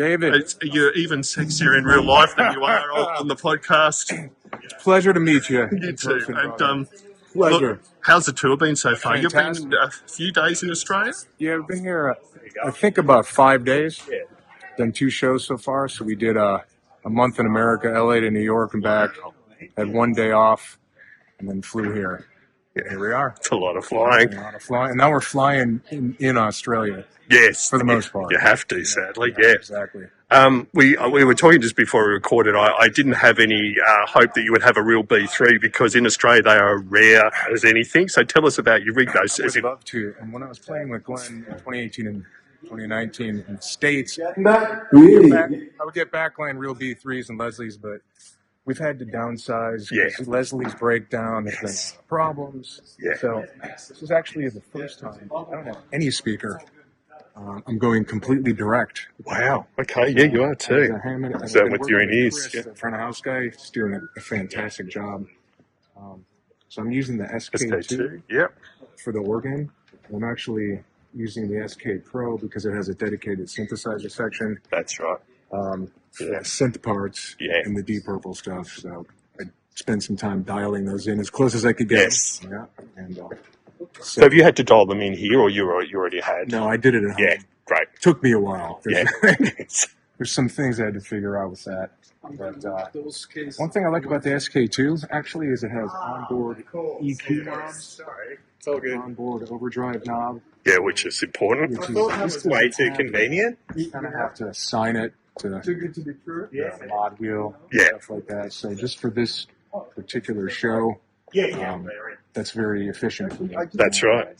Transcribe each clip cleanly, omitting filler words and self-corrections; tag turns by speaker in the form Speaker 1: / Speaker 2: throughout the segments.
Speaker 1: David.
Speaker 2: You're even sexier in real life than you are on the podcast.
Speaker 1: Pleasure to meet you.
Speaker 2: You too. And
Speaker 1: pleasure.
Speaker 2: Look, how's the tour been so far?
Speaker 1: Fantastic.
Speaker 2: You've been a few days in Australia?
Speaker 1: Yeah, I've been here, I think, about 5 days. Done 2 shows so far. So we did a month in America, LA to New York and back. Had 1 day off and then flew here. Here we are.
Speaker 2: It's a lot of flying.
Speaker 1: And now we're flying in Australia.
Speaker 2: Yes.
Speaker 1: For the most part.
Speaker 2: You have to, sadly. Yeah.
Speaker 1: Exactly.
Speaker 2: We were talking just before we recorded. I didn't have any hope that you would have a real B3 because in Australia they are rare as anything. So tell us about your rig, though.
Speaker 1: I would love to. And when I was playing with Glenn in 2018 and 2019 in the States, I would get backline real B3s and Leslie's, but we've had to downsize.
Speaker 2: Yeah.
Speaker 1: Leslie's breakdown. There's been problems.
Speaker 2: Yeah.
Speaker 1: So this is actually the first time I don't have any speaker. I'm going completely direct.
Speaker 2: Wow. Okay. Yeah, you are too.
Speaker 1: Hammond,
Speaker 2: so with your ears.
Speaker 1: Chris, the front of house guy, he's doing a fantastic job. So I'm using the SK2
Speaker 2: Yep.
Speaker 1: for the organ. I'm actually using the SK Pro because it has a dedicated synthesizer section.
Speaker 2: That's right.
Speaker 1: Synth parts and the deep purple stuff. So I spent some time dialing those in as close as I could get.
Speaker 2: Yes.
Speaker 1: Yeah. And
Speaker 2: so have you had to dial them in here, or you already had?
Speaker 1: No, I did it at home.
Speaker 2: Yeah, great.
Speaker 1: Took me a while.
Speaker 2: There's
Speaker 1: some things I had to figure out with that. But one thing I like about the SK2 actually is it has onboard EQ knobs.
Speaker 3: It's all good.
Speaker 1: Onboard overdrive knob.
Speaker 2: Yeah, which is important.
Speaker 3: It's way too convenient.
Speaker 1: You kind of have to sign it to the mod wheel, stuff like that. So just for this particular show, that's very efficient for me.
Speaker 2: That's right.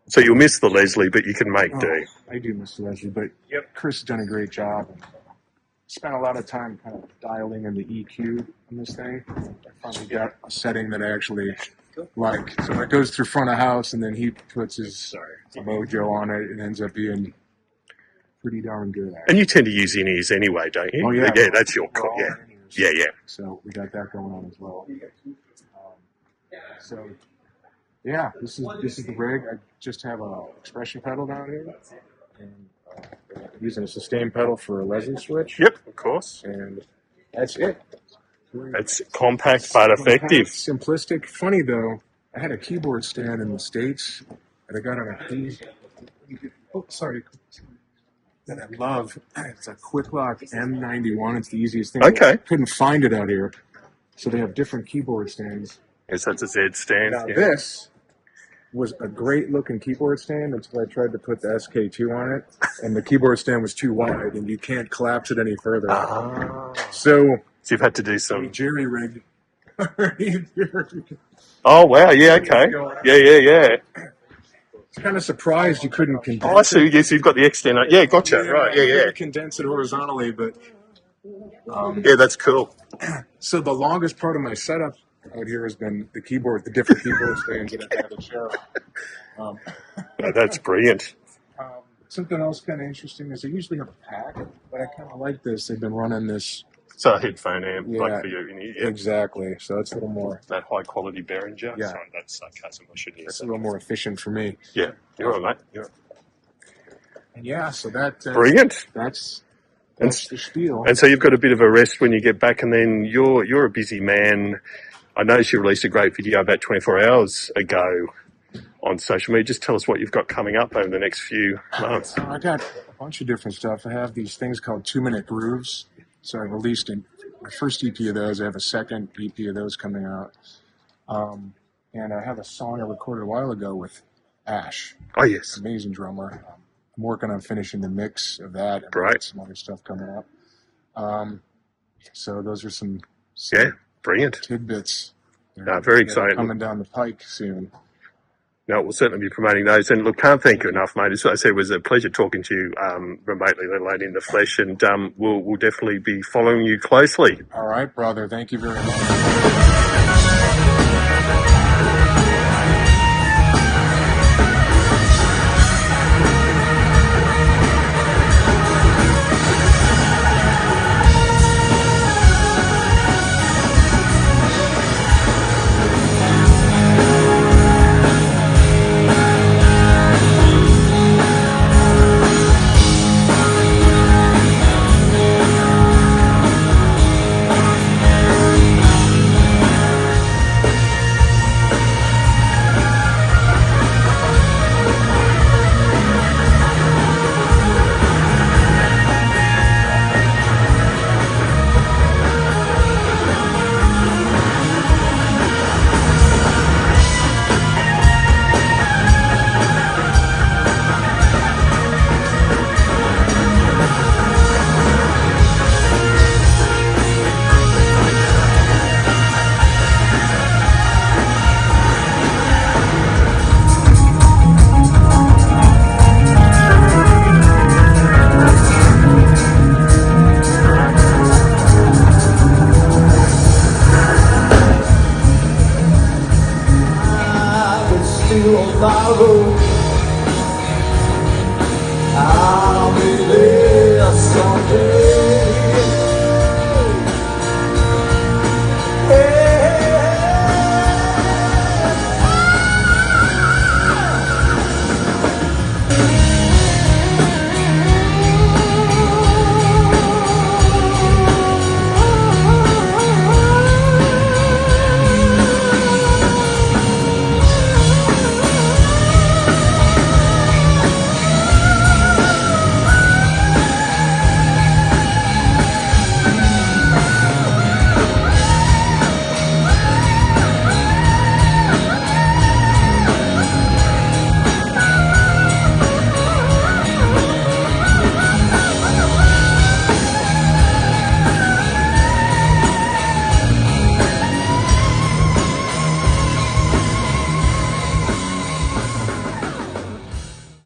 Speaker 2: So you'll miss the Leslie, but you can make do.
Speaker 1: I do miss the Leslie, but Chris has done a great job. Spent a lot of time kind of dialing in the EQ on this thing. I finally got a setting that I actually like. So it goes through front of house, and then he puts his mojo on it. It ends up being pretty darn good.
Speaker 2: And you tend to use in-ears anyway, don't you?
Speaker 1: Oh, yeah.
Speaker 2: Yeah, that's your call. Yeah.
Speaker 1: So we got that going on as well. So, yeah, this is the rig. I just have a expression pedal down here, and using a sustain pedal for a Leslie switch.
Speaker 2: Yep, of course.
Speaker 1: And that's it.
Speaker 2: It's compact but effective.
Speaker 1: Simplistic. Funny though, I had a keyboard stand in the States that I got on that I love. It's a Quick Lock M91. It's the easiest thing.
Speaker 2: Okay.
Speaker 1: Couldn't find it out here, so they have different keyboard stands.
Speaker 2: Yes, that's a Z stand.
Speaker 1: Now this was a great looking keyboard stand until I tried to put the SK2 on it, and the keyboard stand was too wide, and you can't collapse it any further. So
Speaker 2: you've had to do some
Speaker 1: jerry rig.
Speaker 2: Oh wow! Yeah, okay. Yeah.
Speaker 1: I was kind of surprised you couldn't condense
Speaker 2: I see. Yes, you've got the extender. Yeah, gotcha. Right. Yeah.
Speaker 1: Condense it horizontally, but
Speaker 2: yeah, that's cool.
Speaker 1: So the longest part of my setup out here has been the different keyboard stands that I've had to share.
Speaker 2: That's brilliant.
Speaker 1: Something else kind of interesting is I usually have a pack, but I kind of like this. They've been running this.
Speaker 2: So a headphone amp, like for you.
Speaker 1: Exactly. So it's a little more.
Speaker 2: That high quality Behringer.
Speaker 1: Yeah.
Speaker 2: Sorry, that's sarcasm. I shouldn't use
Speaker 1: It's a little more efficient for me.
Speaker 2: Yeah. You're all right, mate.
Speaker 1: And yeah, so that.
Speaker 2: Brilliant.
Speaker 1: That's the spiel.
Speaker 2: And so you've got a bit of a rest when you get back, and then you're a busy man. I noticed you released a great video about 24 hours ago on social media. Just tell us what you've got coming up over the next few months.
Speaker 1: I got a bunch of different stuff. I have these things called 2-minute grooves. So I released my first EP of those. I have a second EP of those coming out. And I have a song I recorded a while ago with Ash.
Speaker 2: Oh, yes.
Speaker 1: Amazing drummer. I'm working on finishing the mix of that. And
Speaker 2: right.
Speaker 1: Some other stuff coming up. So those are some
Speaker 2: brilliant
Speaker 1: tidbits.
Speaker 2: Very exciting.
Speaker 1: Coming down the pike soon.
Speaker 2: No, we'll certainly be promoting those. And look, can't thank you enough, mate. As I said, it was a pleasure talking to you remotely, let alone in the flesh. And we'll definitely be following you closely.
Speaker 1: All right, brother. Thank you very much.
Speaker 4: sorrow